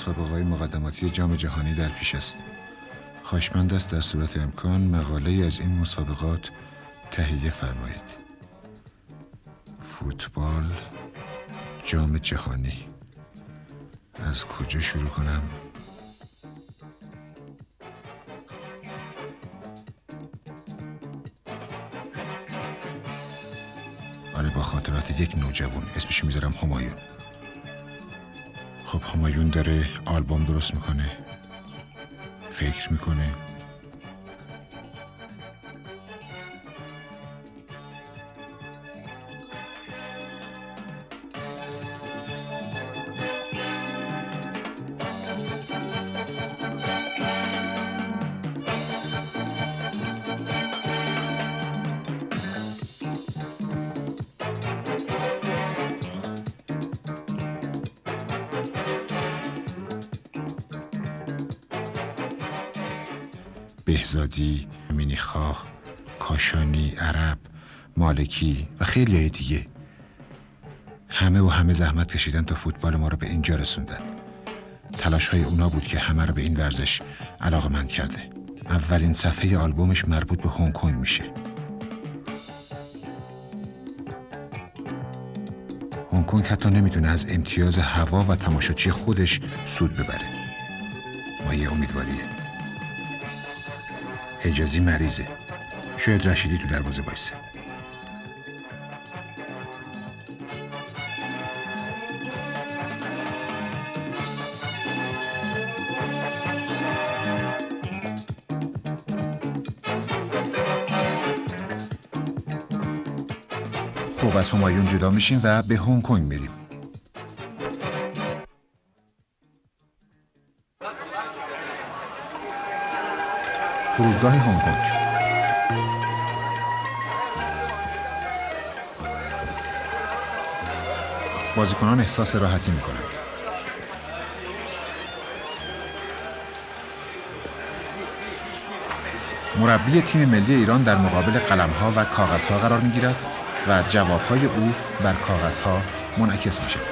مسابقه‌های مقدماتی جام جهانی در پیش است. خواهشمند است در صورت امکان مقاله‌ای از این مسابقات تهیه فرمایید. فوتبال، جام جهانی. از کجا شروع کنم؟ آره، با خاطرات یک نوجوان، اسمش میذارم همایون. خب همایون داره آلبوم درست میکنه، فکر میکنه، بهزادی، مینیخواه، کاشانی، عرب، مالکی و خیلی های دیگه. همه زحمت کشیدن تا فوتبال ما رو به اینجا رسوندن. تلاش های اونا بود که همه رو به این ورزش علاقه‌مند کرده. اولین صفحه آلبومش مربوط به هنگ کنگ میشه. هنگ کنگ حتی نمیتونه از امتیاز هوا و تماشاچی خودش سود ببره. مایه امیدواریه. حجازی مریضه. شاید رشیدی تو دروازه وایسه. خب از همایون جدا میشیم و به هنگ کنگ میریم. فرودگاه هنگ کنگ. بازیکنان احساس راحتی میکنند. مربی تیم ملی ایران در مقابل قلم‌ها و کاغذها قرار میگیرد و جوابهای او بر کاغذها منعکس میشود.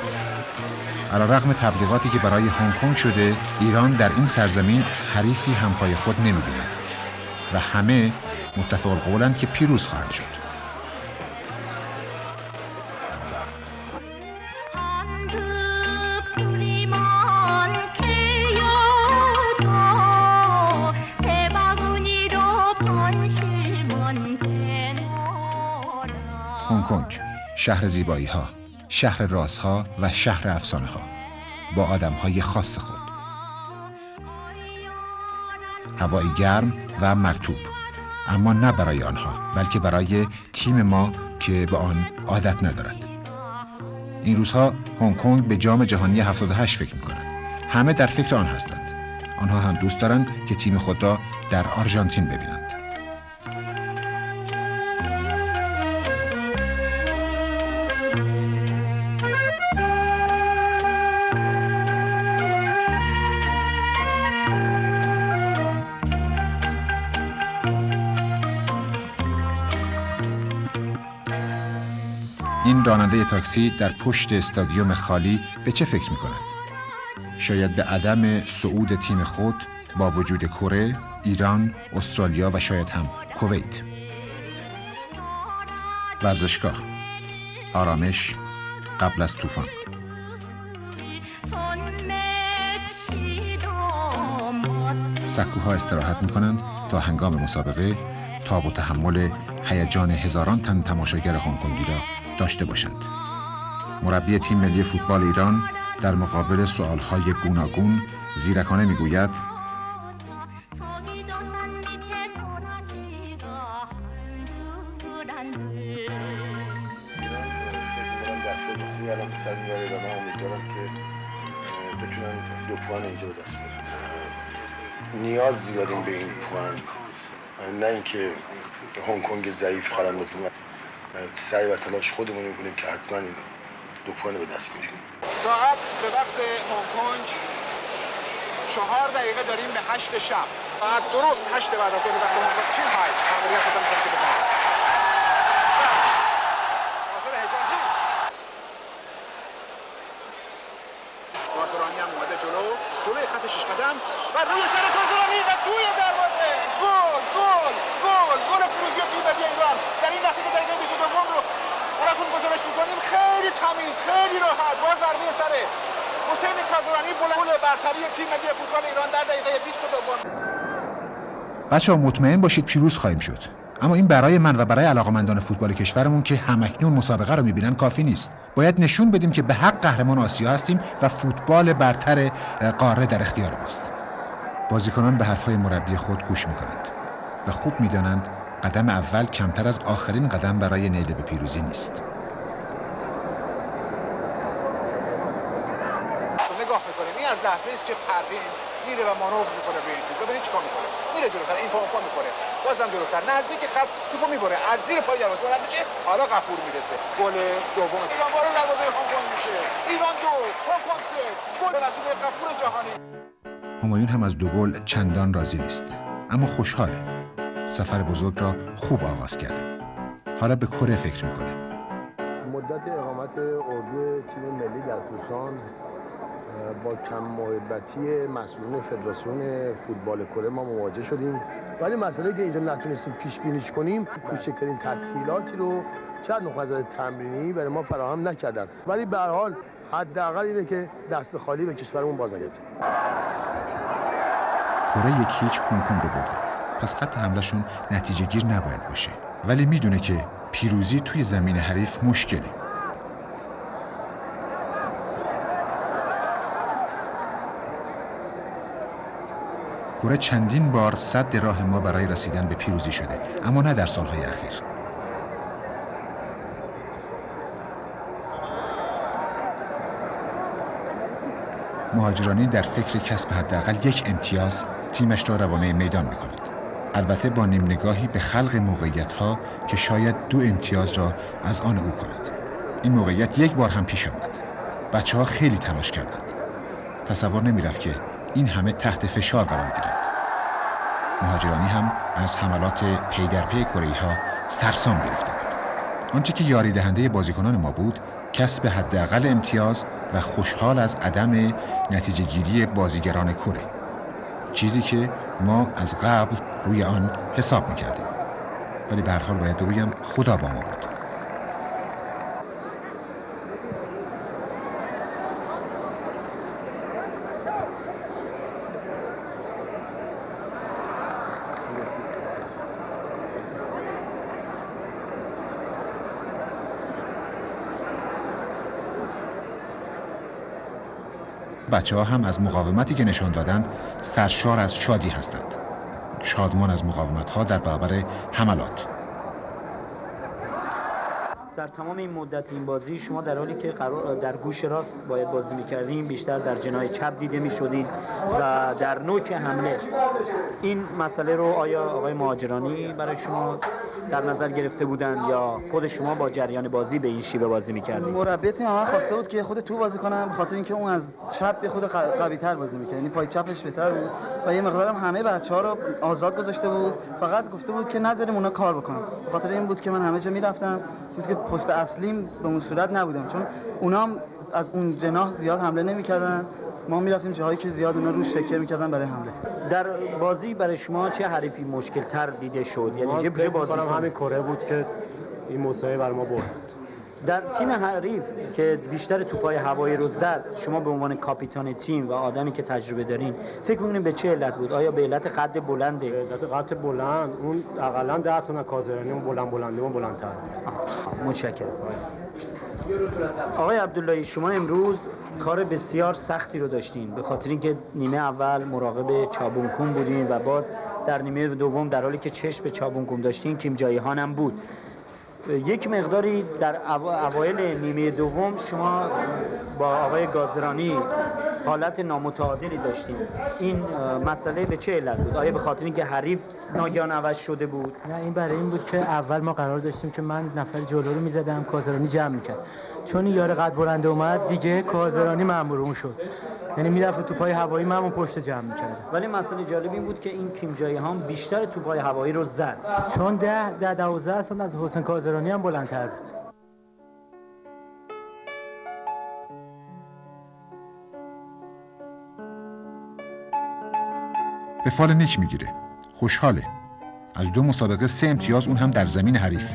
علیرغم تبلیغاتی که برای هنگ کنگ شده، ایران در این سرزمین حریفی همپای خود نمیبیند و همه متفق القولند که پیروز خواهند شد. هنگ کنگ، شهر زیبایی ها، شهر رازها و شهر افسانه ها، با آدم های خاص خود. هوایی گرم و مرطوب، اما نه برای آنها بلکه برای تیم ما که به آن عادت ندارد. این روزها هنگ کنگ به جام جهانی 78 فکر می‌کند. همه در فکر آن هستند. آنها هم دوست دارند که تیم خود را در آرژانتین ببینند. این راننده تاکسی در پشت استادیوم خالی به چه فکر می کند؟ شاید به عدم صعود تیم خود با وجود کره، ایران، استرالیا و شاید هم کویت. ورزشگاه، آرامش قبل از طوفان. سکوها استراحت می کنند تا هنگام مسابقه تاب و تحمل هیجان هزاران تن تماشاگر هنگ کنگی را داشته باشند. مربی تیم ملی فوتبال ایران در مقابل سؤالهای گوناگون زیرکانه میگوید: نیاز زیادیم به این پوان، نه اینکه هنگ کنگ ضعیف قلم بتونه. سعی و تلاش خودمون میکنیم که حتما این دو پوان به دست بیاریم. ساعت به وقت هنگ کنگ 4 دقیقه داریم به 8 شب. ساعت درست 8 بعد از وقت هنگ کنگ. چین های خبریت رو می‌کنم که بزنم. ناصر حجازی. ناصرانی هم اومده جلو. جلوی خط 6 قدم و روی سر کازرانی و توی دروازه. گل پیروزی تیم ملی ایران در این لحظه که دقیقه 22 رو براتون گزارش می‌کنیم. خیلی تمیز، خیلی راحت با ضربه سر حسین کازرانی گل برتری تیم ملی فوتبال ایران در دقیقه 22. بچه‌ها مطمئن باشید پیروز خواهیم شد. اما این برای من و برای علاقه‌مندان فوتبال کشورمون که همکنون مسابقه رو می‌بینن کافی نیست. باید نشون بدیم که به حق قهرمان آسیا هستیم و فوتبال برتر قاره در اختیار ماست. بازیکنان به حرف‌های مربی خود گوش می‌کنند و خوب می‌دانند قدم اول کمتر از آخرین قدم برای نیل به پیروزی نیست. نگاه می‌کنیم این از لحظه‌ای است که پروین میره و مانور می‌کنه روی این توپ. ببینید چیکار می‌کنه. میره جلوتر، این پا می‌کنه. بازم جلوتر، نزدیک خط توپو می‌بره. از زیر پای دروازه رد میشه. حالا غفور میرسه. گل دوم ایران وارد دروازه هنگ‌کنگ میشه. ایران 2 هنگ‌کنگ 3. گل نصیب غفور جهانی. همایون هم از دو گل چندان راضی نیست، اما خوشحاله. سفر بزرگ را خوب آغاز کرده. حالا به کره فکر می‌کنه. مدت اقامت اردو تیم ملی در توسان با کم محبتی مسئولین فدراسیون فوتبال کره ما مواجه شدیم، ولی مسئله که اینجا نتونستیم پیش بینیش کنیم، کوچکترین تسهیلاتی رو چند نوع نظر تمرینی برای ما فراهم نکردند، ولی به هر حال حداقل اینه که دست خالی به کشورمون بازگردیم. کره 1-0 هنگ‌کنگ رو برده. پس خط حملهشون نتیجه گیر نباید باشه، ولی میدونه که پیروزی توی زمین حریف مشکله. کره چندین بار سد راه ما برای رسیدن به پیروزی شده، اما نه در سالهای اخیر. مهاجرانی در فکر کسب حداقل یک امتیاز تیمش را روانه میدان می‌کند. البته با نیم نگاهی به خلق موقعیت‌ها که شاید 2 امتیاز را از آن او کند. این موقعیت یک بار هم پیش آمد. بچه‌ها خیلی تلاش کردند. تصور نمی‌رفت که این همه تحت فشار قرار گیرند. مهاجرانی هم از حملات پی در پی کره‌ای‌ها سرسام گرفته بود. آنچه که یاری دهنده بازیکنان ما بود، کسب حداقل امتیاز و خوشحال از عدم نتیجه گیری بازیگران کره. چیزی که ما از قبل روی آن حساب می‌کردیم. ولی به هر حال باید بگویم خدا با ما بود. بچه‌ها هم از مقاومتی که نشان دادند سرشار از شادی هستند. شادمان از مقاومت‌ها در برابر حملات. در تمام این مدت این بازی شما در حالی که در گوش راست باید بازی می‌کردیم، بیشتر در جناح چپ دیده می‌شدید و در نوک حمله. این مسئله رو آیا آقای مهاجرانی برای شما در نظر گرفته بودند یا خود شما با جریان بازی به این شیوه بازی می‌کردید؟ مربی تیم من خواسته بود که خود تو بازی کنم، به خاطر اینکه اون از چپ به خود قوی‌تر بازی می‌کرد، یعنی پای چپش بهتر بود و یه مقدارم همه بچه‌ها رو آزاد گذاشته بود، فقط گفته بود که نذاریم اونا کار بکنن. به خاطر این بود که من همه جا می‌رفتم، بود که پست اصلیم به اون صورت نبودم، چون اونا هم از اون جناح زیاد حمله نمی‌کردن، ما می‌رفتیم جاهایی که زیاد اونا روش شکر می‌کردن برای حمله. در بازی برای شما چه حریفی مشکل‌تر دیده شد؟ یعنی چه بازی همین کره بود که این مسابقه برای ما برد. در تیم حریف که بیشتر توپای هوایی رو زد، شما به عنوان کاپیتان تیم و آدمی که تجربه دارین فکر می‌کنین به چه علت بود؟ آیا به علت قد بلنده؟ به علت قد بلند، اون حداقل 10 تا کازرانی اون بلندتر. متشکرم. آقای عبداللهی، شما امروز کار بسیار سختی رو داشتین به خاطر اینکه نیمه اول مراقب چابونکوم بودین و باز در نیمه دوم در حالی که چشم به چابونکوم داشتین کیم جایهان هم بود. یک مقداری در اوایل نیمه دوم شما با آقای گازرانی حالت نامتعادلی داشتیم. این مسئله به چه علت بود؟ آیا به خاطر اینکه حریف ناگهان عوض شده بود؟ نه، این برای این بود که اول ما قرار داشتیم که من نفر جلو رو می‌زدم، کازرانی جمع می‌کرد. چون یار قد بلند اومد دیگه کازرانی مأمور شد. یعنی میرفت توپای هوایی من پشت جمع می‌کرد. ولی مسئله جالب این بود که این کیم جایهان بیشتر توپای هوایی رو زد. چون 10-12 سال از حسین کازرانی هم بلندتر بود. به فال نیک میگیره. خوشحاله. از 2 مسابقه 3 امتیاز، اون هم در زمین حریف.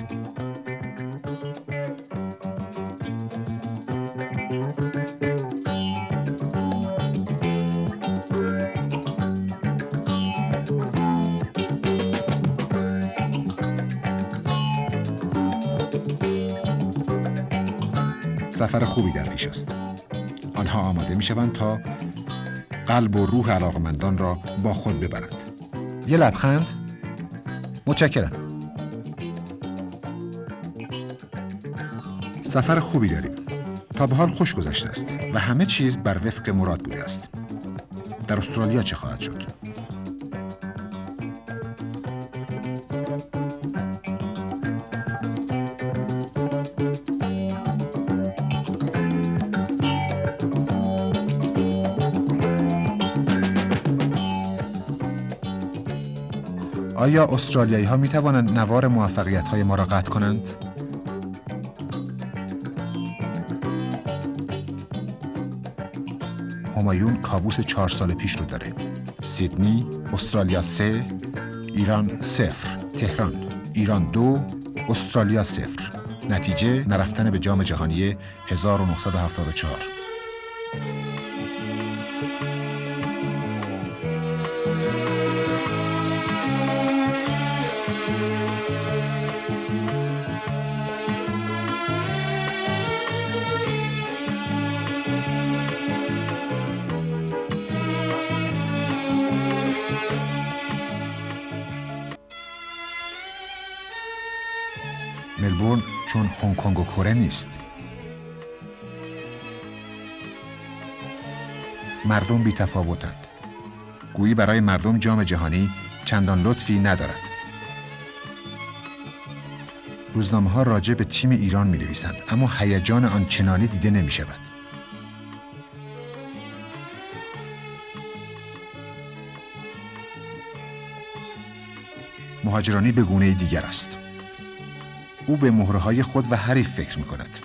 سفر خوبی در پیش است. آنها آماده میشوند تا قلب و روح علاقمندان را با خود ببرند. یه لبخند. متشکرم. سفر خوبی داریم. تا به حال خوش گذشته است و همه چیز بر وفق مراد بوده است. در استرالیا چه خواهد شد؟ آیا استرالیایی ها می توانند نوار موفقیت های ما را قطع کنند؟ همایون کابوس 4 سال پیش رو داره. سیدنی، استرالیا 3، ایران 0، تهران، ایران 2، استرالیا 0. نتیجه نرفتن به جام جهانی 1974. ملبورن چون هنگ کنگ و کره نیست. مردم بی تفاوتند. گویی برای مردم جام جهانی چندان لطفی ندارد. روزنامه‌ها راجع به تیم ایران می‌نویسند، اما هیجان آنچنانی دیده نمی‌شود. مهاجرانی به گونه‌ای دیگر است. او به مهره‌های خود و حریف فکر می‌کند.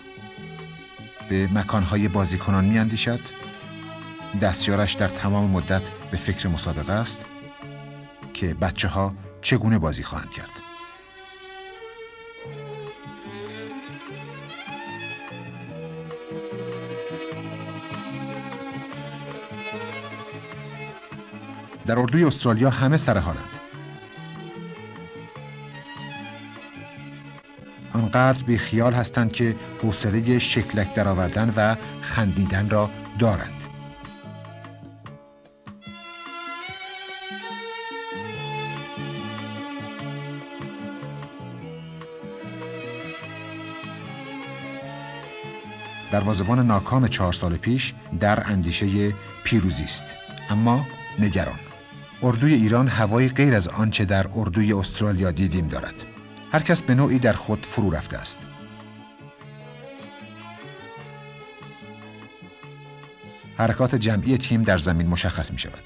به مکان‌های بازیکنان می‌اندیشد. دستیارش در تمام مدت به فکر مسابقه است که بچه‌ها چگونه بازی خواهند کرد. در اردوی استرالیا همه سرحالند. آنقدر بی خیال هستند که حوصله شکلک درآوردن و خندیدن را دارند. دروازه‌بان ناکام 4 سال پیش در اندیشه پیروزی است، اما نگران. اردوی ایران هوایی غیر از آنچه در اردوی استرالیا دیدیم دارد. هر کس به نوعی در خود فرو رفته است. حرکات جمعی تیم در زمین مشخص می شود.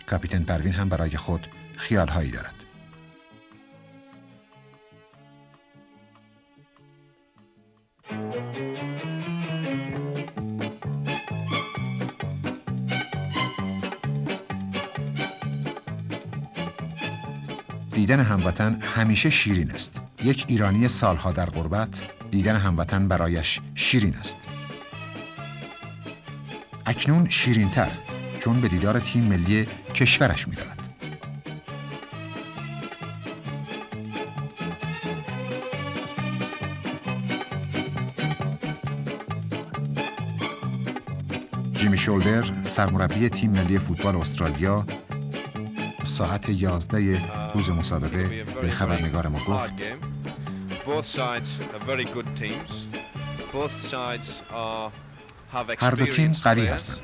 کاپیتان پروین هم برای خود خیال‌هایی دارد. دیدن هموطن همیشه شیرین است. یک ایرانی سالها در غربت، دیدن هموطن برایش شیرین است. اکنون شیرین‌تر، چون به دیدار تیم ملی کشورش می رود. جیمی شولدر، سرمربی تیم ملی فوتبال استرالیا، ساعت 11 روز مسابقه به خبرنگار ما گفت: هر دو تیم قوی هستند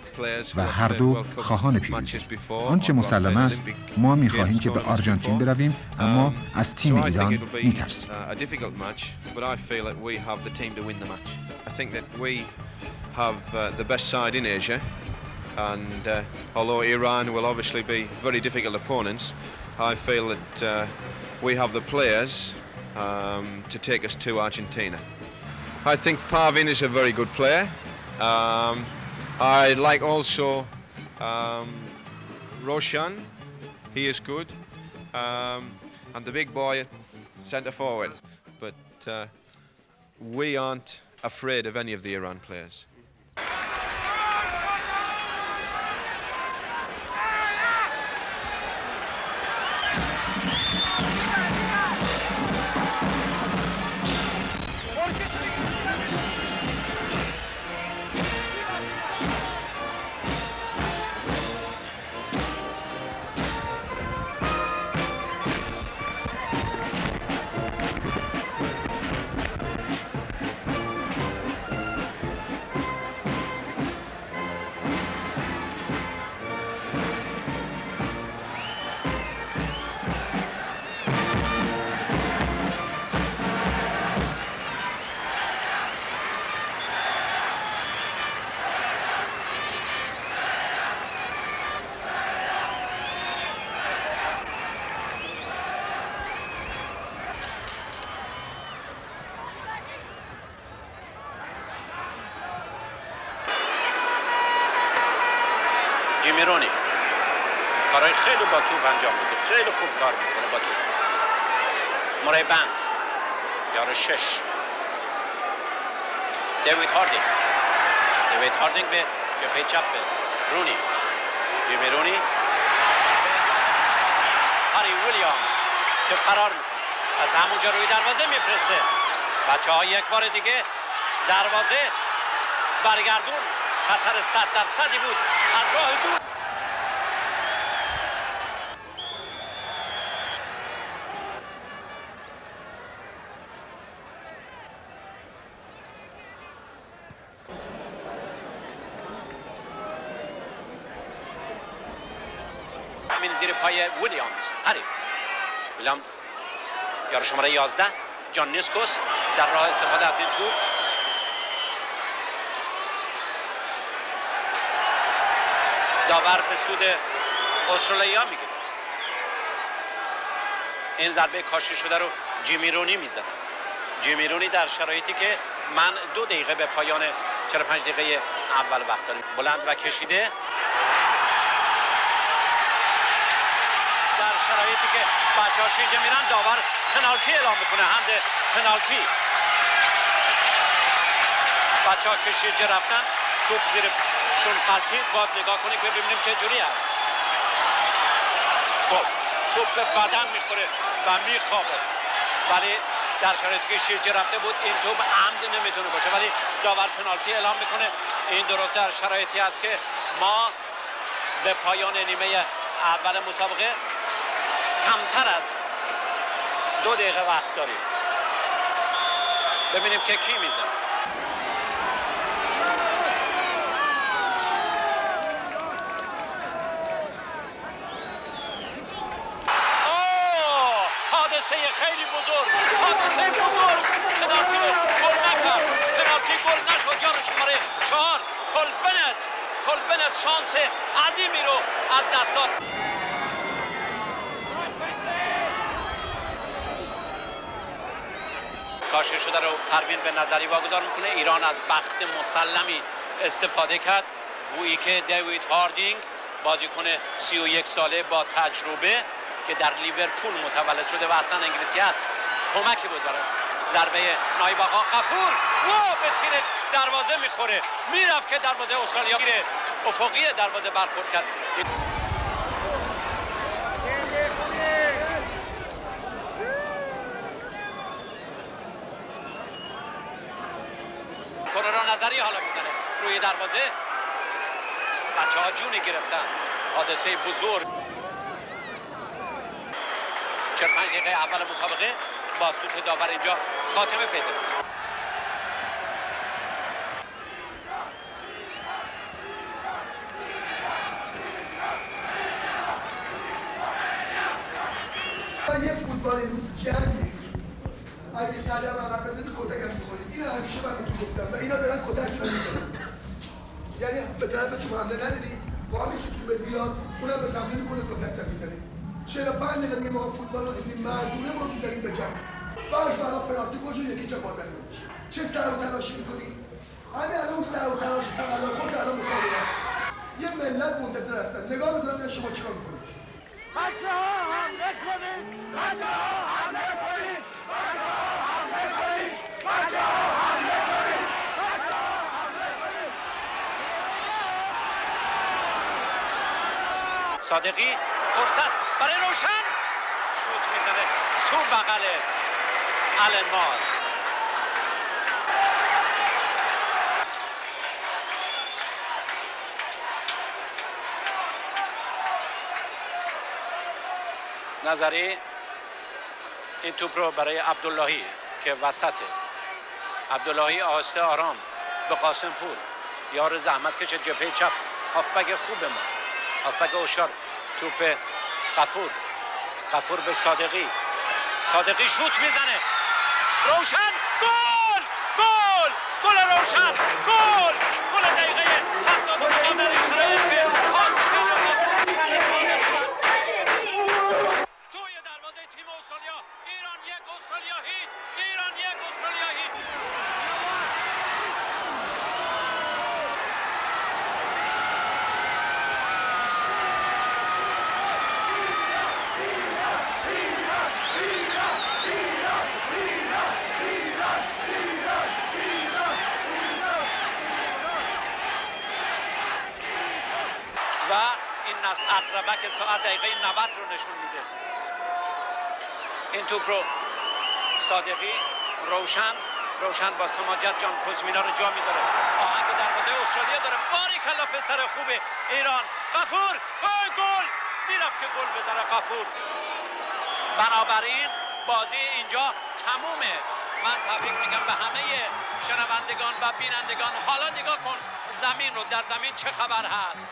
و هر دو خواهان پیروزی. آنچه مسلم است، ما می‌خواهیم که به آرژانتین برویم، اما از تیم ایران می‌ترسیم. And although Iran will obviously be very difficult opponents, I feel that we have the players to take us to Argentina. I think Parvin is a very good player. I like also Roshan, he is good, and the big boy centre forward, but we aren't afraid of any of the Iran players. جیمی رونی کارهای خیلی با توپ انجام میده، خیلی خوب کار میکنه با توپ. مورای بنز یار 6 دیوید هاردینگ به جبهه چپ رونی، جیمی رونی، هاری ویلیامز که فرار میکنه از همونجا روی دروازه میفرسته. بچه ها یک بار دیگه دروازه برگردون، خطر 100% بود از راه دور. همین زیر پای ویلیامز، ویلیامز یار شماره 11 جان نیسکوس در راه استفاده از این توپ. داور به سود استرالیا میگیره. این ضربه کاشته شده رو جیمی رونی میزنه. جیمی رونی در شرایطی که من 2 دقیقه به پایان 45 دقیقه اول وقت داریم، بلند و کشیده در شرایطی که بچه‌ها شیرجه میرن، داور پنالتی اعلام میکنه، هند پنالتی. بچه‌ها که شیرجه رفتن توپ زیر شون پلتید، باید نگاه کنید که ببینیم چه جوری است. خب توپ به بدن میخوره و میخوابه، ولی در شرایطی که شیرجه رفته بود این توپ عمد نمیتونه باشه، ولی داور پنالتی اعلام میکنه. این درست در شرایطی است که ما به پایان نیمه اول مسابقه کمتر از 2 دقیقه وقت داریم. ببینیم که کی میزنه. حادثه خیلی بزرگ، پنالتی رو گل نکرد، پنالتی گل نشد. یار شماره 4 کل بنت شانس عظیمی رو از دست داد. کاشته شده رو پروین به نظری واگذار میکنه. ایران از بخت مسلمی استفاده کرد، گویی که دیوید هاردینگ بازیکن 31 ساله با تجربه که در لیورپول متولد شده و اصلا انگلیسی است کمکی بود برای ضربه نایب آقا غفور. به تیر دروازه میخوره، میرفت که دروازه استرالیا تیر افقی دروازه برخورد کرد. کرونا نظری حالا میزنه روی دروازه. بچه‌ها جون گرفتن، حادثه بزرگ. 45 دقیقه اول مسابقه با سوت داور اینجا خاتمه پیدا کرد. یه فوتبال امروز جنگی اگه قدم عقب بزنید کتکم می‌خورید. اینو همیشه من بهتون گفتم و اینا دارن کتک می‌زنن. یعنی به طرفتون حمله نداری، وامیش تو بیاد اونم به تمرین می‌کنه کتک می‌زنه. 45 دقیقه دیگه ما فوتبال رو دیدیم، مردونه ما می‌ذاریم به جنگ. باش برای پنالتی کجا یکی جا بازنده. چه سر و تلاشی می‌کنی؟ همین الان اون سر و تلاش تقلا خود الان مقابله یه ملت منتظر هستن نگاه میکنم ببینن شما چیکار میکنید. بچه‌ها حمله کنید، بچه‌ها حمله کنید، بچه‌ها حمله کنید، بچه‌ها حمله کنید، بچه‌ها حمله کنید. صادقی فرصت برای روشن شوت میزنه تو بغل آلن مار. نظری این توپ رو برای عبداللهی که وسطه. عبداللهی آهسته آرام به قاسم پور، یار زحمت کش جبهه چپ، هافبک خوب ما، هافبک اوشار. توپ غفور به صادقی، صادقی شوت میزنه، روشن، گل گل گل روشن، گل گل دقیقه 70 در شرایط توی دروازه تیم استرالیا. ایران 1 استرالیا هیچ، ایران 1 استرالیا هیچ. و این اقربک ساعت دقیقه 90 رو نشون میده. این توپ رو صادقی، روشن با سماجت جان کوزمینا رو جا میذاره. آهنگ دروازه استرالیا داره. باریکلا پسر خوبه ایران. غفور گل میرفت که گل بزنه غفور. بنابراین بازی اینجا تمومه. من تبریک میگم به همه شنوندگان و بینندگان. حالا نگاه کن زمین رو، در زمین چه خبر هست.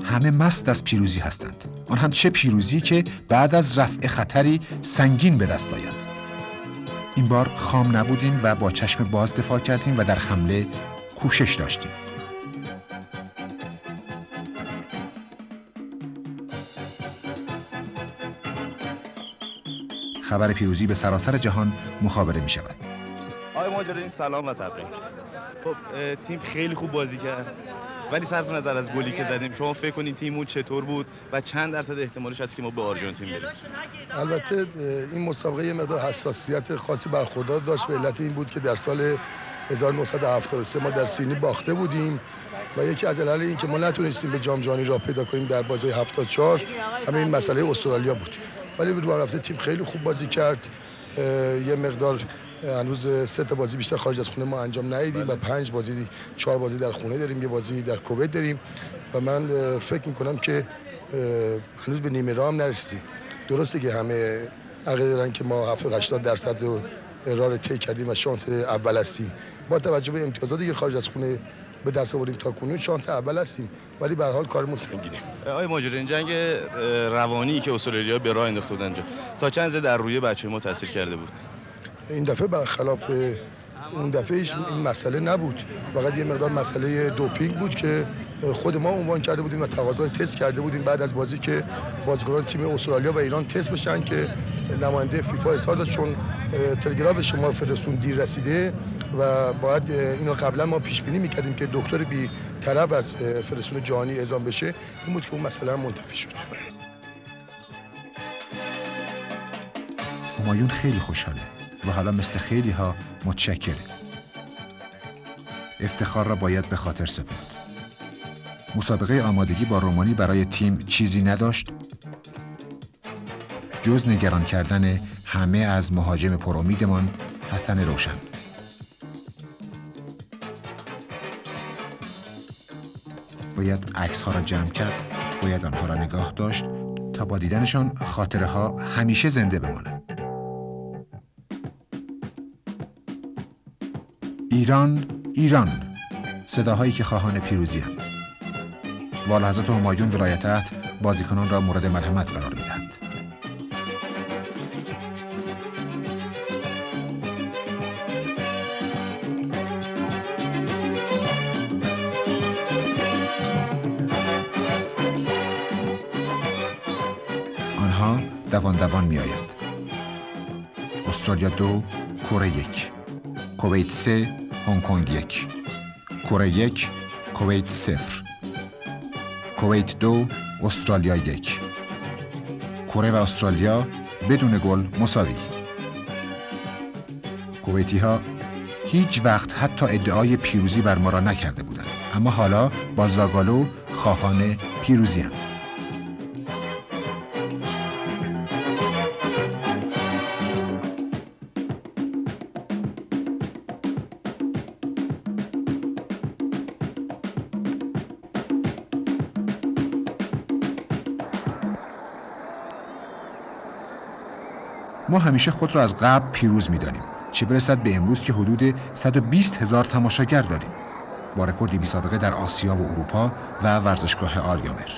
همه مست از پیروزی هستند. آن هم چه پیروزی که بعد از رفع خطری سنگین به دست آید. این بار خام نبودیم و با چشم باز دفاع کردیم و در حمله کوشش داشتیم. خبر پیروزی به سراسر جهان مخابره می شود. آقای مهاجرین سلام و تبریک. خب تیم خیلی خوب بازی کرد، ولی صرف نظر از گلی که زدیم شما فکر کنین تیممون چطور بود و چند درصد احتمالش هست که ما به آرژانتین بریم؟ البته این مسابقه یه مقدار حساسیت خاصی برخوردار داشت. به علت این بود که در سال 1973 ما در سیدنی باخته بودیم و یکی از علل این که ما نتونستیم به جام جهانی راه پیدا کنیم در بازی 74 همین این مسئله استرالیا بود. ولی رو رفته تیم خیلی خوب بازی کرد. یه مقدار هنوز 3 تا بازی بیشتر خارج از خونه ما انجام ندیدیم و 5 بازی 4 بازی در خونه داریم، یه بازی در کویت داریم و من فکر میکنم که هنوز به نیمه راه هم نرسیدیم. درسته که همه عقیده دارن که ما 70-80% راه رو طی کردیم و شانس اول هستیم. با توجه به امتیازاتی که خارج از خونه به دست آوردیم تا کنون شانس اول هستیم، ولی به هر حال کارمون سنگینه. آقای ماجر، این جنگ روانی که استرالیا به راه انداخته بودن تا چند در روی بچه ما تاثیر کرده بود؟ این دفعه برخلاف اون دفعه این مسئله نبود، فقط یه مقدار مسئله دوپینگ بود که خود ما عنوان کرده بودیم و تقاضای تست کرده بودیم بعد از بازی که بازیکنان تیم استرالیا و ایران تست بشن که نماینده فیفا اظهار داشت چون تلگراف شما فدراسیون دیر رسیده و باید اینو قبلا ما پیش بینی می‌کردیم که دکتر بی طرف از فدراسیون جهانی اعزام بشه. این بود که اون مسئله هم منتفی شد. همایون خیلی خوشحاله و حالا مثل خیلی ها متشکره. افتخار را باید به خاطر سپرد. مسابقه آمادگی با رومانی برای تیم چیزی نداشت جز نگران کردن همه از مهاجم پرامیدمان حسن روشن. باید عکس ها را جمع کرد، باید آنها را نگاه داشت تا با دیدنشان خاطره ها همیشه زنده بماند. ایران، ایران، صداهایی که خواهان پیروزی هم. والا حضرت همایون ولایت عهد بازیکنان را مورد مرحمت قرار میدهند. آنها دوان دوان می آیند. استرالیا 2، کره 1، کویت 3، هنگ کنگ 1، کره 1، کویت 0، کویت 2، استرالیا 1. کره و استرالیا بدون گل مساوی. کویتی ها هیچ وقت حتی ادعای پیروزی بر ما را نکرده بودند، اما حالا با زاگالو خواهان پیروزی هم. ما همیشه خود را از قبل پیروز می‌دانیم، چه برسد به امروز که حدود 120,000 تماشاگر داریم، با رکوردی بی‌سابقه در آسیا و اروپا و ورزشگاه آریامر.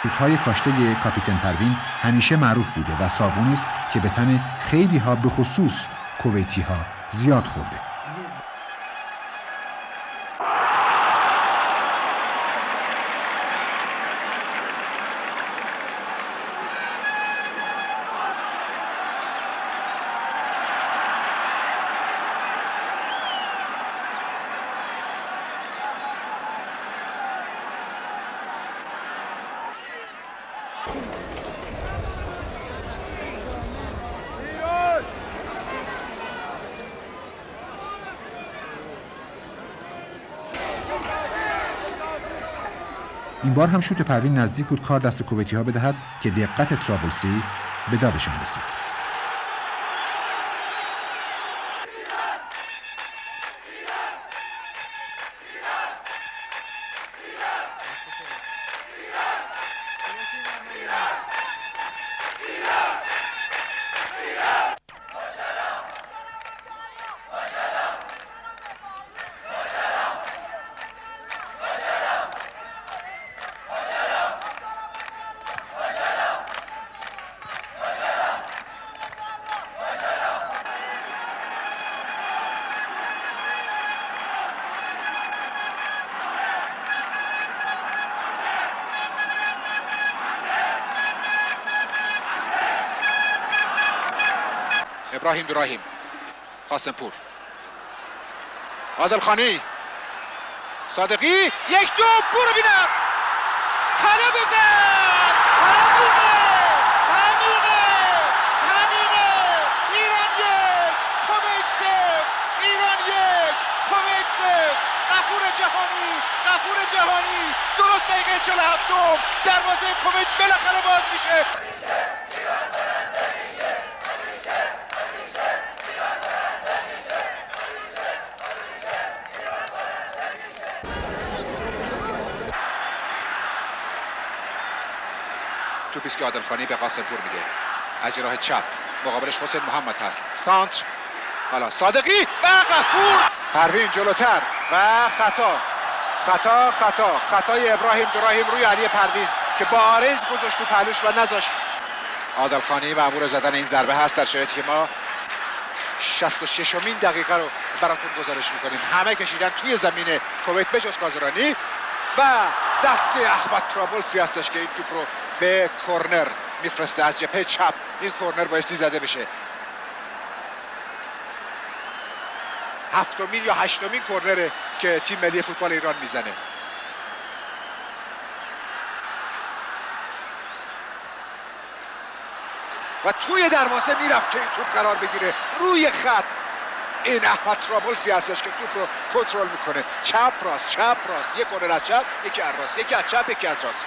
توت‌های کاشته کاپیتان پروین همیشه معروف بوده و صابونی است که به تن خیلی ها به خصوص کویتی ها زیاد خورده. این بار هم شوت پروین نزدیک بود کار دست کویتی ها بدهد که دقت ترابلسی به دادشان رسید. ابراهیم دراهیم، قاسم پور، عادل خانی، صادقی، 1-2، برو بینم، خانه بزن، همینه، غفور جهانی درست دقیقه 47 دروازه کویت بالاخره باز میشه. توپیست که عادلخانی به قاسم پور میده از جناح چپ، مقابلش حسین محمد هست، سانتر، حالا صادقی و غفور. پروین جلوتر و خطای ابراهیم روی علی پروین که بارز گذاشت تو پهلوش و نذاشت. عادلخانی مأمور زدن این ضربه هست در شرایطی که ما 66مین دقیقه رو براتون گزارش میکنیم. همه کشیدن توی زمین کویت بجز کازرانی و دست احمد طرابلسی هستش که این توپ رو به کورنر میفرسته از جبهه چپ. این کورنر بایستی زده بشه. 7مین یا 8مین کورنره که تیم ملی فوتبال ایران میزنه. و توی دروازه میرفت که این توپ قرار بگیره روی خط. این احمد طرابلسی هستش که توپ رو کنترل میکنه. چپ راست، یک کورنر از چپ، یکی از راست، یکی از چپ، یکی از راست.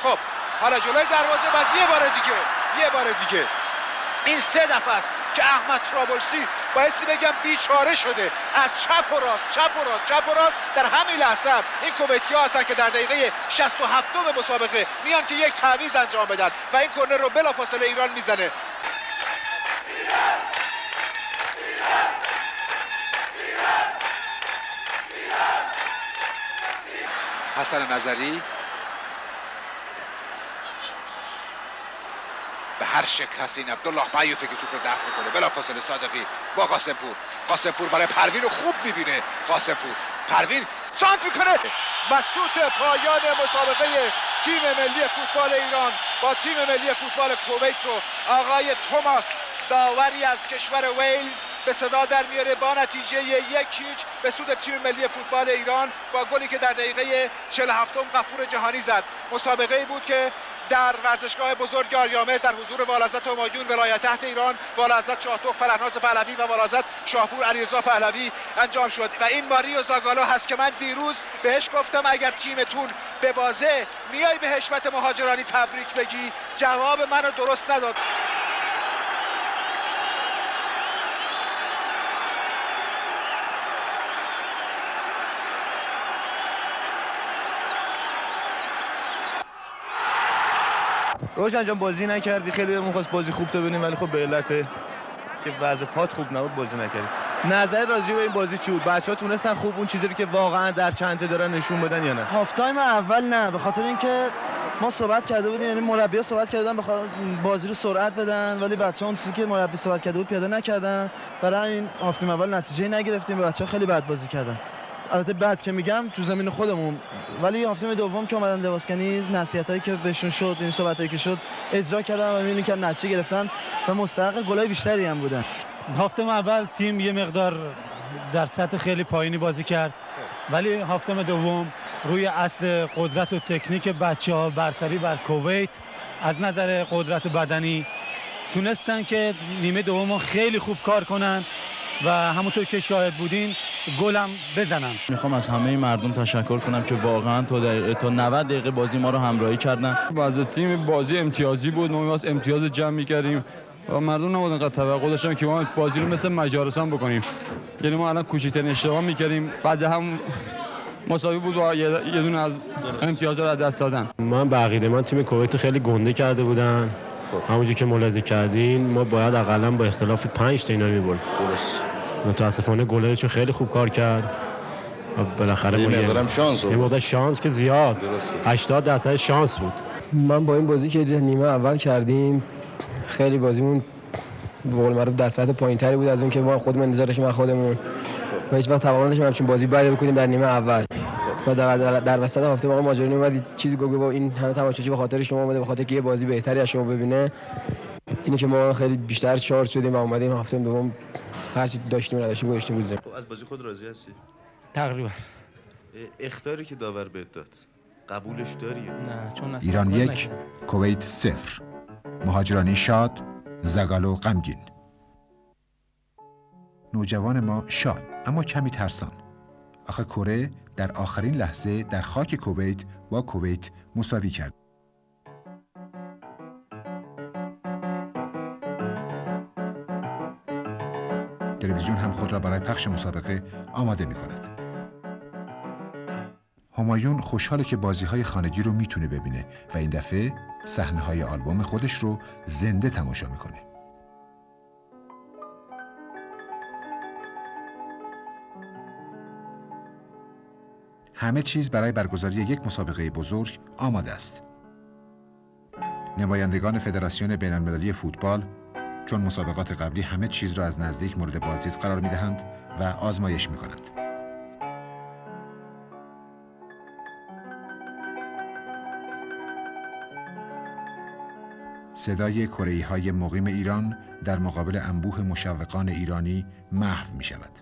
خب حالا جلوی دروازه باز یه بار دیگه این 3 دفعه است که احمد طرابلسی بایستی بگم بیچاره شده از چپ و راست در همین لحظه این کویتی‌ها هستن که در دقیقه 67 مسابقه میان که یک تعویض انجام بدن و این کورنر رو بلافاصله ایران میزنه. حسن نظری به هر شکل هست این عبدالله معیوفه که توپ رو دفع میکنه. بلافاصله صادقی با قاسم پور برای پروین رو خوب میبینه. پروین سانت میکنه. مسعود پایان مسابقه تیم ملی فوتبال ایران با تیم ملی فوتبال کویت رو آقای توماس داوری از کشور ویلز به صدا در میاره با نتیجه 1-0 به سود تیم ملی فوتبال ایران با گلی که در دقیقه 47 غفور جهانی زد. مسابقه بود که در ورزشگاه بزرگ آریامه در حضور والحضرت همایون ولایت تحت ایران، والحضرت شاه فرهناز پهلوی و والحضرت شاهپور علیرضا پهلوی انجام شد و این ماریو زاگالو هست که من دیروز بهش گفتم اگر تیمتون به بازه میای به حشمت مهاجرانی تبریک بگی. جواب منو درست نداد. روشن جان بازی نکردی، خیلی دلمون خواست بازی خوب تو ببینیم ولی خب به علت که وضع پات خوب نبود بازی نکردی. نظر راجع به این بازی چی بود؟ بچه‌ها تونستن خوب اون چیزی که واقعا در چنته دارن نشون بدن یا نه؟ هاف تایم اول نه، به خاطر اینکه ما صحبت کرده بودیم، یعنی مربی‌ها صحبت کردن بازی رو سرعت بدن ولی بچه‌ها اون چیزی که مربی صحبت کرده بود پیاده نکردن. برای این هاف تایم اول نتیجه نگرفتیم و بچه‌ها خیلی بد بازی کردن. البته بعد که میگم تو زمین خودمون، ولی هفته دوم که اومدن لباسکنی نصیحتایی که بهشون شد، این صحبتایی که شد اجرا کردن و میبینیم که نتیجه گرفتن و مستحق گلای بیشتری هم بودن. هفته اول تیم یه مقدار در سطح خیلی پایینی بازی کرد ولی هفته دوم روی اصل قدرت و تکنیک بچه‌ها برتری بر کویت از نظر قدرت بدنی تونستن که نیمه دوم خیلی خوب کار کنن و همونطور که شاهد بودین گلم بزنم. میخوام از همه مردم تشکر کنم که واقعا تا 90 دقیقه بازی ما رو همراهی کردن. واسه تیم بازی امتیازی بود، ما واسه امتیاز جمع می‌کردیم و مردم نبودن انقدر توقع داشتن که ما بازی رو مثل مجارستان بکنیم. یعنی ما الان کوچکترین اشتباه می‌کردیم بعد هم مساوی بود و یه دونه از امتیازات از دست دادن. من به عقیده من تیم کویت خیلی گنده کرده بودن. همونجوری که ملاحظه کردین ما باید حداقل با اختلاف 5 تا اینا می‌برد. درست. متاسفانه گلرش خیلی خوب کار کرد. بالاخره یه مقدار شانس که زیاد 80% شانس بود. من با این بازی که نیمه اول کردیم خیلی بازیمون به قول معروف در سطح پایین‌تری بود از اون که ما خودمون انتظار داشتیم از خودمون و هیچ وقت توان نداشتیم همچین بازی بعد بکنیم در نیمه اول. و در وسط هفته ما ماجرانی اومد چیزی گفت با این همه تماشاچی به خاطر شما اومده، به خاطر که یه بازی بهتری از شما ببینه. اینه که ما خیلی بیشتر چارج شدیم و اومدیم هفته دوم هر چی داشتیم نداشتیم گذاشتیم بود. خب از بازی خود راضی هستی؟ تقریبا. اخطاری که داور بهت داد قبولش داری؟ نه چون ایران 1 کویت 0. مهاجرانی شاد، زاگالو غمگین. نوجوان ما شاد اما کمی ترسان. آخه کره در آخرین لحظه در خاک کویت با کویت مساوی کرد. تلویزیون هم خود را برای پخش مسابقه آماده می کند. همایون خوشحاله که بازی‌های خانگی رو میتونه ببینه و این دفعه صحنه‌های آلبوم خودش رو زنده تماشا میکنه. همه چیز برای برگزاری یک مسابقه بزرگ آماده است. نمایندگان فدراسیون بین‌المللی فوتبال چون مسابقات قبلی همه چیز را از نزدیک مورد بازدید قرار می‌دهند و آزمایش می‌کنند. صدای کره‌ای‌های مقیم ایران در مقابل انبوه مشوقان ایرانی محو می‌شود.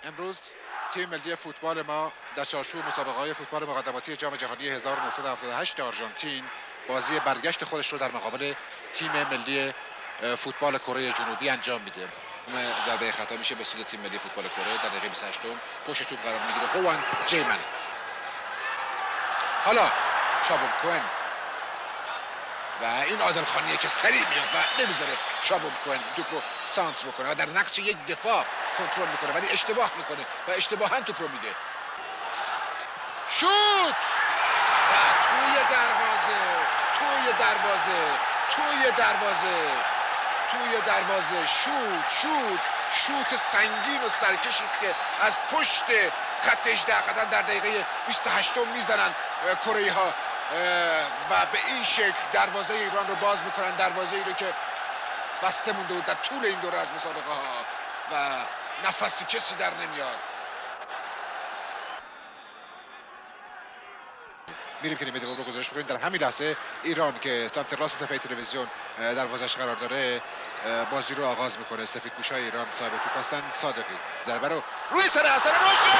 امروز تیم ملی فوتبال ما در چارچوب مسابقه‌های فوتبال مقدماتی جام جهانی 1978 آرژانتین بازی برگشت خودش رو در مقابل تیم ملی فوتبال کره جنوبی انجام میده. ضربه خطا میشه به سود تیم ملی فوتبال کره در دقیقه 28 پشت توپ قرار میگیره هوان جیمن. حالا چابون کوئن و این عادل خانیه که سریع میاد و نمیذاره چابون کوئن توپ رو سانتر بکنه و در نقش یک دفاع کنترل میکنه ولی اشتباه میکنه و اشتباها توپ رو میده. شوت و توی دروازه شوت سنگین و سرکشی است که از پشت خط 18 قدم در دقیقه 28 میزنن کره ها و به این شکل دروازه ایران رو باز میکنن، دروازه ای رو که بسته مونده بود در طول این دوره از مسابقه ها و نفسی کسی در نمیاد. میریم که نیمه دوم رو گزارش بکنیم. در همین لحظه ایران که سمت راست صفحه تلویزیون دروازش قرار داره بازی رو آغاز میکنه. سفیدپوشای ایران صاحب توپ هستند. صادقی ضربه رو روی سر حسن روشن،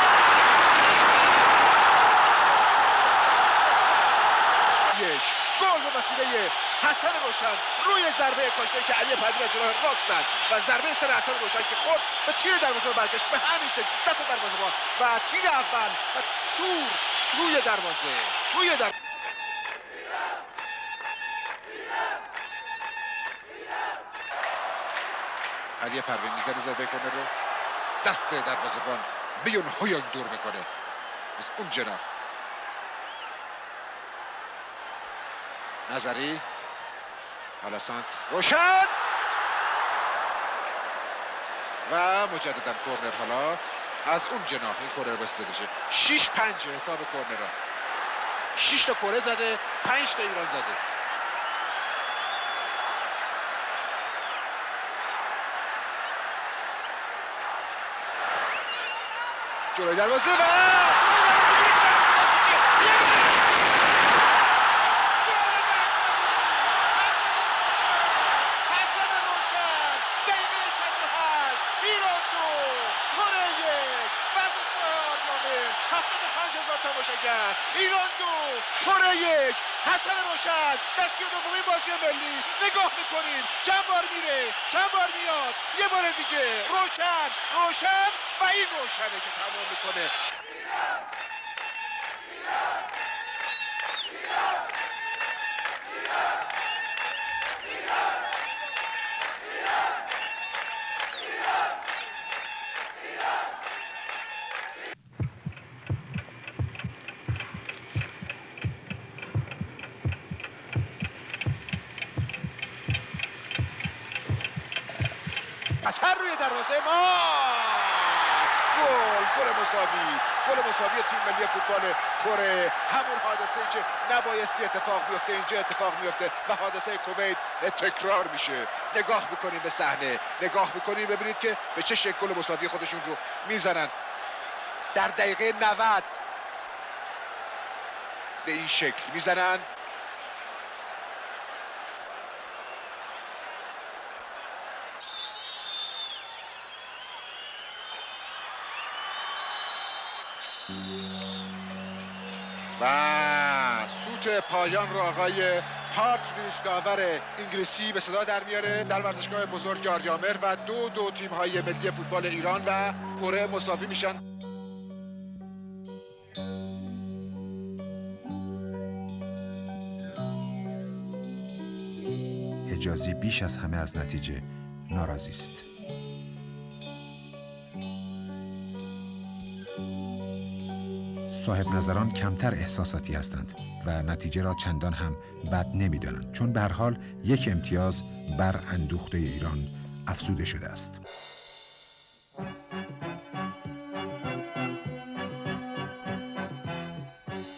یک گل به وسیله حسن روشن روی ضربه کاشته که علی پدری از جلوی راستن و ضربه سر حسن روشن که خود به تیر دروازه برگشت به همین شکل دست دروازه با و تیر اول و توی دروازه علی پروین میزنه ضربه کرنر رو، دست دروازه‌بان بیون هویان دور میکنه از اون جناح. نظری حالا سانت روشن و مجددا کورنر حالا از اون جناح این کورنر بسته بشه. 6-5 حساب کورنرها. 6 تا کره زده، 5 تا ایران زده. جلوی دروازه و ایران 2 کره 1. حسن روشن دستی دومین بازی ملی. نگاه میکنیم چند بار میره چند بار میاد، یه بار دیگه روشن و این روشنه که تمام میکنه. قطر روی دروازه ما، گل مساوی تیم ملی فوتبال کره. همون حادثه‌ای که نبایستی اتفاق بیفته اینجا اتفاق میفته و حادثه کویت تکرار میشه. نگاه میکنیم به صحنه، نگاه میکنیم ببینید که به چه شکل گل مساوی خودشون رو میزنن در دقیقه 90. به این شکل میزنن. و سوت پایان رو آقای پارتریج داور انگلیسی به صدا در میاره در ورزشگاه بزرگ آریامر و 2-2 تیم‌های ملی فوتبال ایران و کره مساوی میشن. حجازی بیش از همه از نتیجه ناراضی است. صاحب نظران کمتر احساساتی هستند و نتیجه را چندان هم بد نمی‌دانند، چون به هر حال یک امتیاز بر اندوخته ایران افزوده شده است.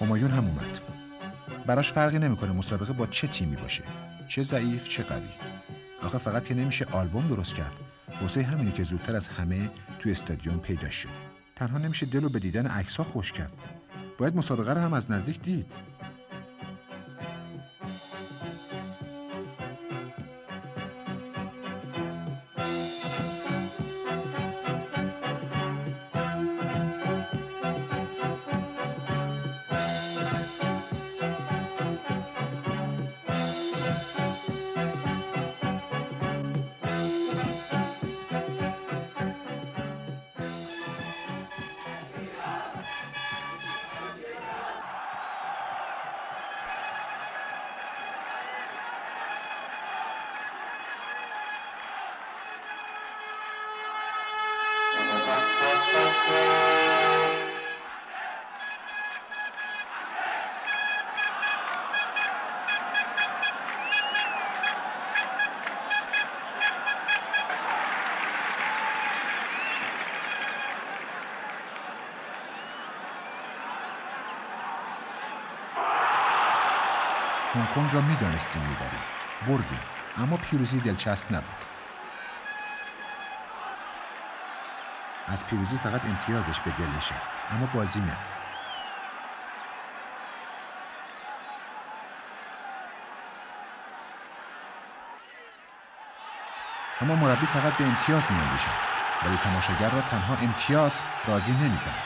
همایون هم اومد. براش فرقی نمی‌کنه مسابقه با چه تیمی باشه، چه ضعیف چه قوی. آخه فقط که نمیشه آلبوم درست کرد. واسه همینه که زودتر از همه تو استادیوم پیدا شد. تنها نمیشه دلو به دیدن عکس‌ها خوش کرد. باید مسابقه رو هم از نزدیک دید. هنگ کنگ را می‌دانستیم می‌بریم. بردیم، اما پیروزی دلچسب نبود. از پیروزی فقط امتیازش به دل نشست، اما بازی نه. اما مربی فقط به امتیاز می‌اندیشد، ولی تماشاگر را تنها امتیاز راضی نمی‌کند.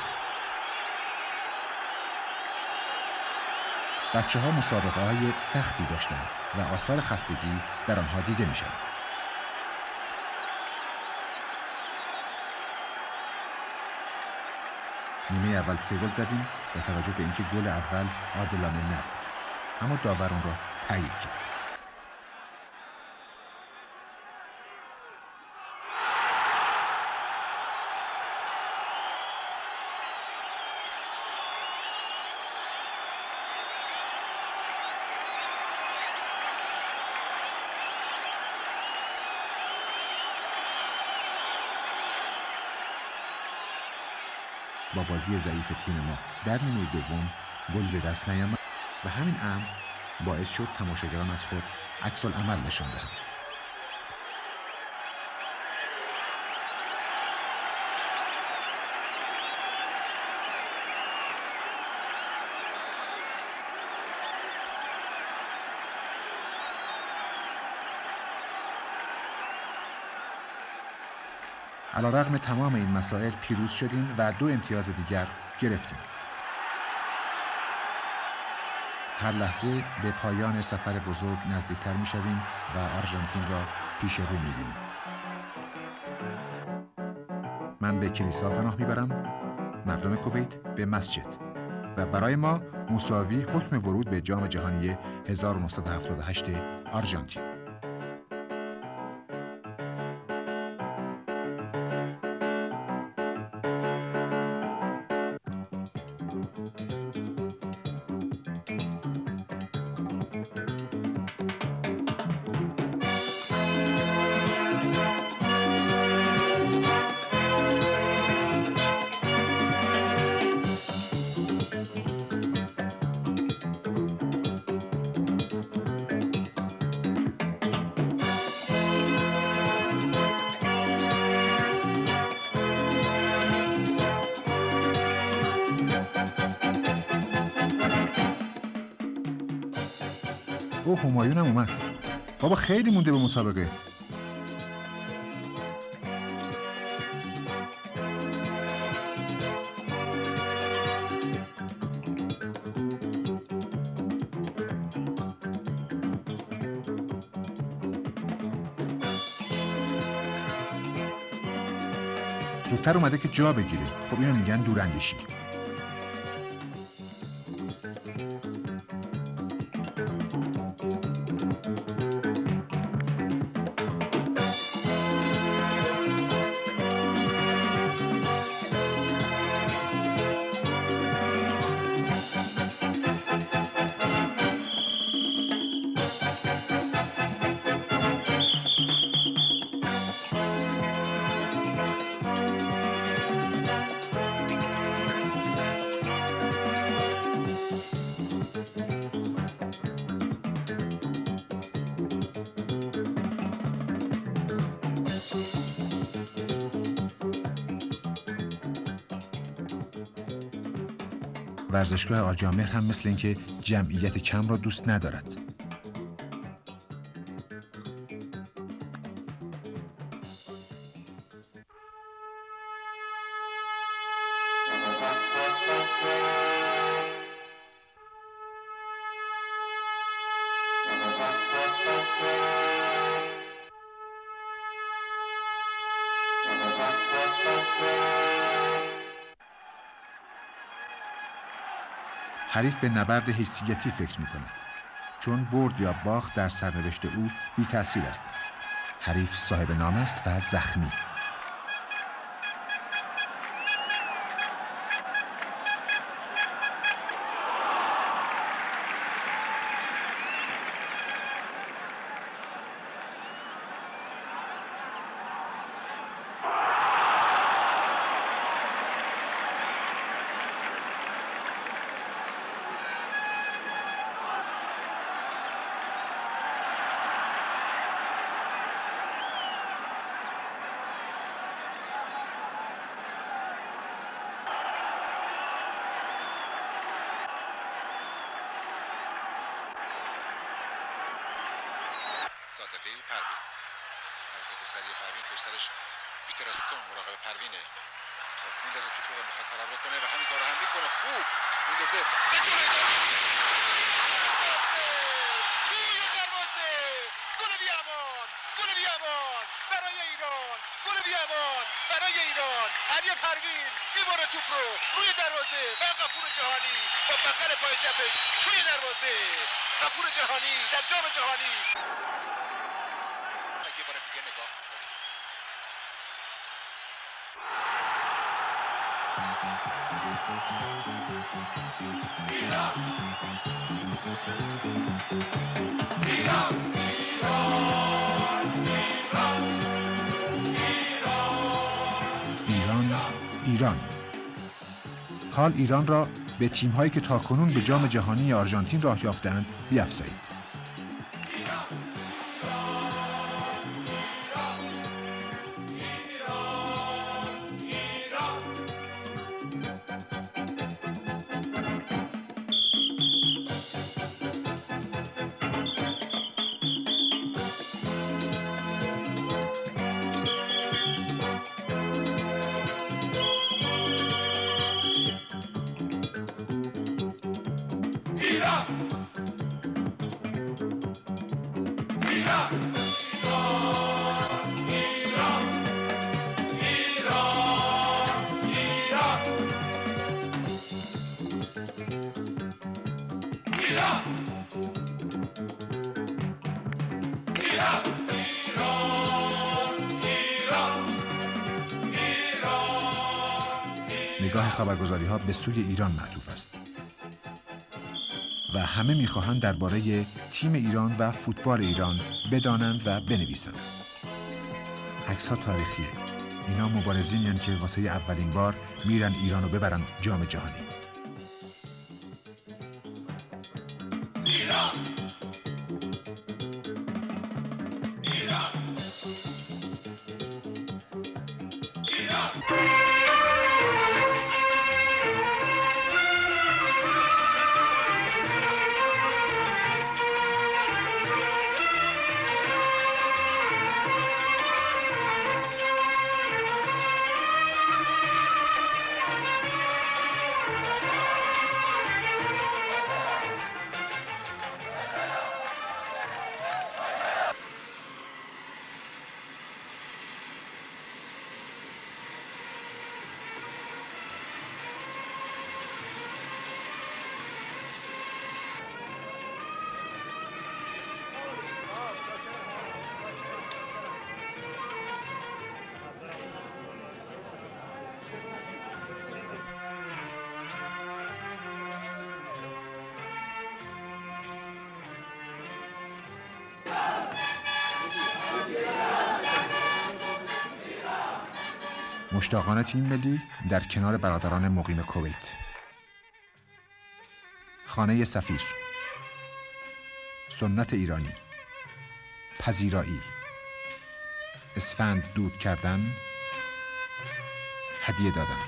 بچه‌ها مسابقه‌های سختی داشتند و آثار خستگی در آنها دیده می‌شود. نیمه اول 3 گل زدیم با توجه به اینکه گل اول عادلانه نبود، اما داور آن را تایید کرد. با بازی ضعیف تیم ما در نیمه دوم گل به دست نیامد و همین امر باعث شد تماشاگران از خود عکس العمل نشان دهند. علیرغم تمام این مسائل پیروز شدیم و 2 امتیاز دیگر گرفتیم. هر لحظه به پایان سفر بزرگ نزدیکتر می‌شویم و آرژانتین را پیش رو می‌بینیم. من به کلیسا پناه می‌برم، مردم کویت به مسجد و برای ما مساوی حکم ورود به جام جهانی 1978 آرژانتین. او همایون هم اومد. بابا خیلی مونده به مسابقه. زودتر اومده که جا بگیره. خب اینو میگن دوراندیشی. ورزشگاه آریامهر هم مثل اینکه جمعیت کم را دوست ندارد. حریف به نبرد حیثیتی فکر می کند. چون برد یا باخت در سرنوشت او بی تأثیر است. حریف صاحب نام است و زخمی. صادقی پروین، حرکت سریع پروین، پشترش پیتر استون مراقب پروینه. خب میندازه توپ رو میخواد فرار بکنه و همین کارو هم میکنه. خوب میندازه به جلوی توی دروازه. گل بیامان، گل بیامان برای ایران، گل بیامان برای ایران. علی پروین میبره توپ رو روی دروازه و غفور جهانی با بغل پای چپش توی دروازه. غفور جهانی در جام جهانی. یه بار دیگه نگاه می‌کنیم. ایران. حال ایران را به تیم‌هایی که تاکنون به جام جهانی آرژانتین راه یافتند بیفزایید. نگاه خبرگزاری‌ها به سوی ایران معطوف است و همه می‌خواهند درباره تیم ایران و فوتبال ایران بدانند و بنویسند. عکس‌ها تاریخیه. اینا مبارزینن که واسه اولین بار میرن ایرانو ببرن جام جهانی. مشتاقان تیم ملی در کنار برادران مقیم کویت. خانه سفیر، سنت ایرانی، پذیرایی، اسفند دود کردن، هدیه دادن.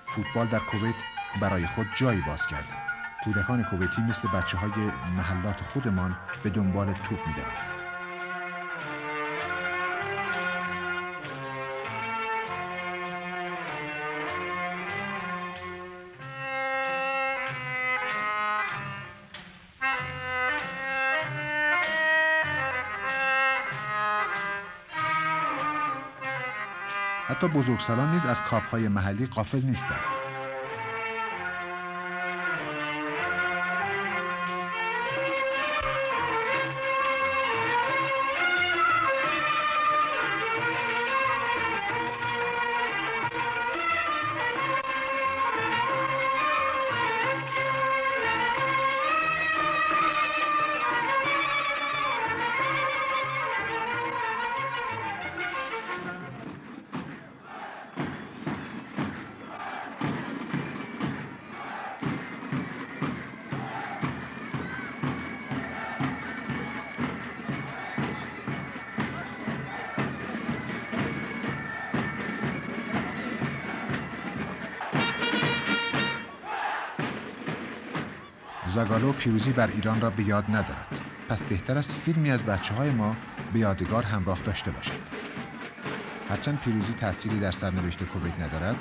فوتبال در کویت برای خود جایی باز کرده. کودکان کویتی مثل بچه‌های محلات خودمان به دنبال توپ می‌دوند. حتی بزرگسالان نیز از کاپ‌های محلی غافل نیستند. زاگالو پیروزی بر ایران را به یاد ندارد. پس بهتر است فیلمی از بچه‌های ما به یادگار همراه داشته باشد. هرچند پیروزی تأثیری در سرنوشت کویت ندارد،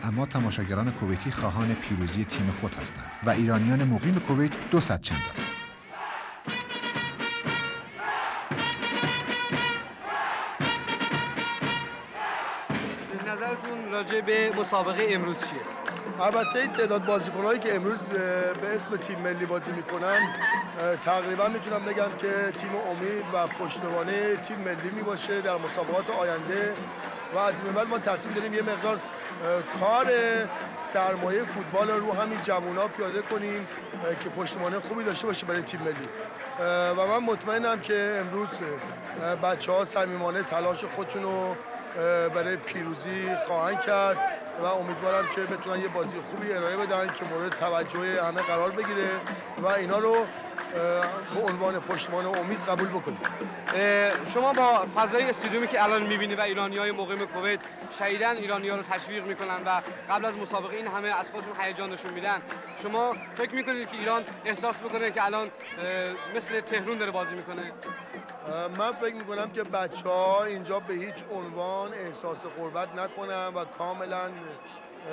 اما تماشاگران کویتی خواهان پیروزی تیم خود هستند و ایرانیان مقیم کویت 200 چندان. نظرتون راجع به مسابقه امروز چیه؟ البته تعداد بازیکن‌هایی که امروز به اسم تیم ملی بازی میکنن تقریبا میتونم بگم که تیم امید و پشتوانه تیم ملی میباشه در مسابقات آینده و از این بعد ما تصمیم داریم یه مقدار کار سرمایه فوتبال رو همین جوونا پیاده کنیم که پشتوانه خوبی داشته باشه برای تیم ملی و من مطمئنم که امروز بچه‌ها صمیمانه تلاش خودشون رو برای پیروزی خواهند کرد و امیدوارم که بتونن یه بازی خوبی ارائه بدن که مورد توجه همه قرار بگیره و اینا رو به عنوان پشتوانه امید قبول بکنید. شما با فضای استادیومی که الان می‌بینید و ایرانی‌های مقیم کویت شدیداً ایرانی‌ها رو تشویق می‌کنن و قبل از مسابقه این همه از خودشون هیجان نشون میدن، شما فکر می‌کنید که ایران احساس بکنه که الان مثل تهران داره بازی می‌کنه؟ من فکر می‌کنم که بچه‌ها اینجا به هیچ عنوان احساس غربت نکنن و کاملاً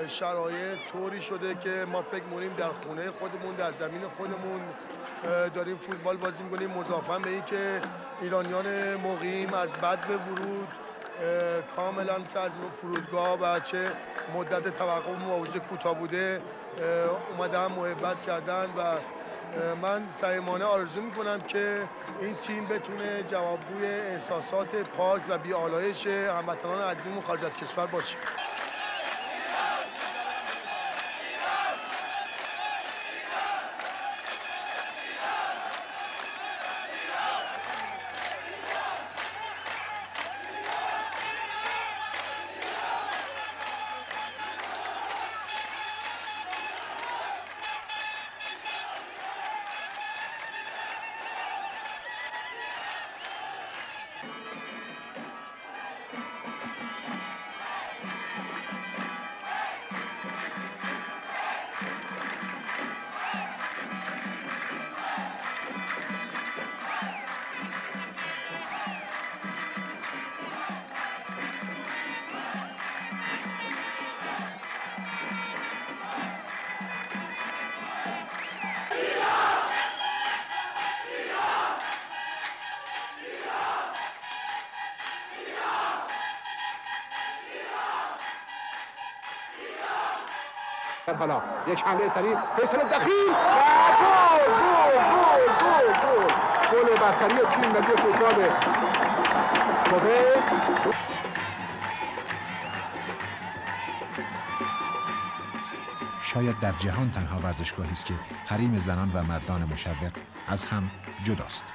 شرایط طوری شده که ما فکر می‌کنیم در خونه خودمون، در زمین خودمون داریم فوتبال بازی می‌کنیم، مضافاً به اینکه ایرانیان مقیم از بد به ورود کاملاً چه از فرودگاه و چه مدت توقف مواجه کوتاه بوده اومدن محبت کردن و من صمیمانه آرزو میکنم که این تیم بتونه جوابگوی احساسات پاک و بی‌آلایش هموطنان عزیزمون خارج از کشور باشه. حالا یک حمله سریع فیصل دخیل و گل برتری تیم ملی فوتبال کویت. شاید در جهان تنها ورزشگاهی است که حریم زنان و مردان مشوق از هم جداست.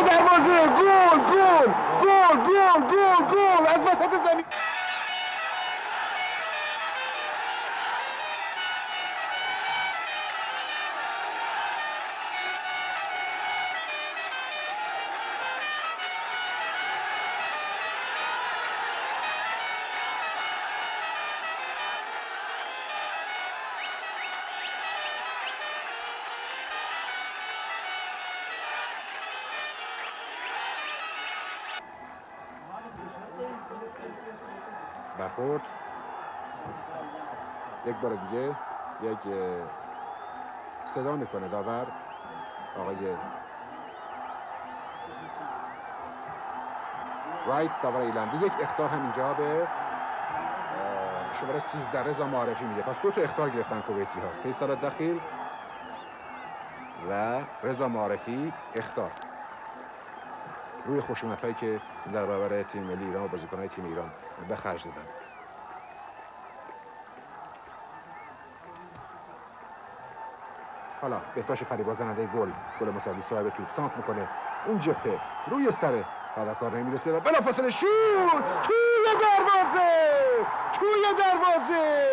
دروازه گل از وسط زمین. برخورد یک بار دیگه یک صدا میکنه داور آقای رایت، داور ایرلندی. یک اخطار هم اینجا به شماره 13 رضا معرفی میده. پس 2 تا اخطار گرفتن کویتی ها، فیصل دخیل و رضا معرفی اخطار روی خشونت هایی که در برابر تیم ملی ایران و بازیکن‌های تیم ایران به خرج دادن. حالا بهداشت فریبا زننده گل مساوی صاحب توپ سانت میکنه اون جبهه روی سر کار نمیرسه و بلافاصله شوت توی دروازه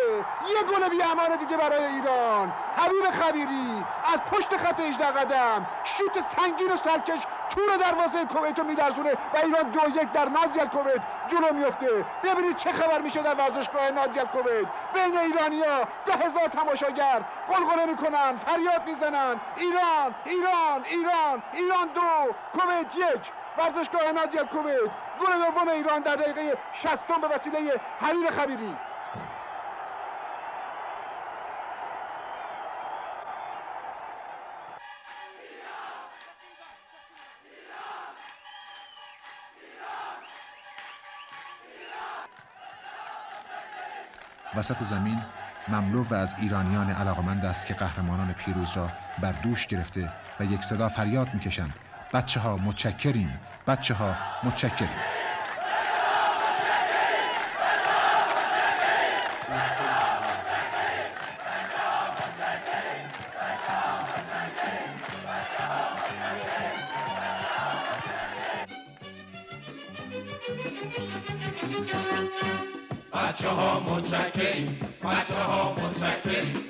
یه گل بی‌امان دیگه برای ایران. حبیب خبیری از پشت خط 18 قدم شوت سنگین و سرکش تور دروازه کویت رو می‌لرزونه و ایران 2-1 در نادی الکویت جلو میفته. ببینید چه خبر میشه در ورزشگاه نادی الکویت. بین ایرانی‌ها 10,000 تماشاگر غلغله میکنن، فریاد میزنن ایران ایران ایران ایران 2 کویت 1. ورزشگاه نادی الکویت گل دوم ایران در دقیقه 60 به وسیله حبیب خبیری. وسط زمین مملو و از ایرانیان علاقمند است که قهرمانان پیروز را بر دوش گرفته و یک صدا فریاد میکشند: بچه‌ها متشکریم، بچه‌ها متشکریم. بچه‌ها متشکریم، بچه‌ها متشکریم.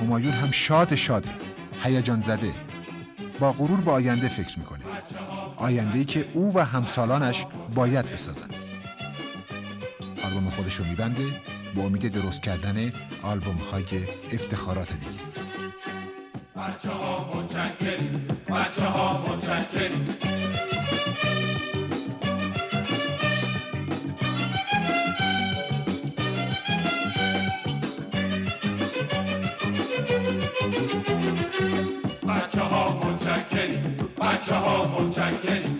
همایون هم شاده هیجان زده، با غرور به آینده فکر میکنه، آینده‌ای که او و همسالانش باید بسازند. آلبوم خودش رو میبنده با امید درست کردن آلبوم‌های افتخارات دیگه. بچه‌ها متشکریم، بچه‌ها متشکریم. بچه‌ها متشکریم، بچه‌ها متشکریم.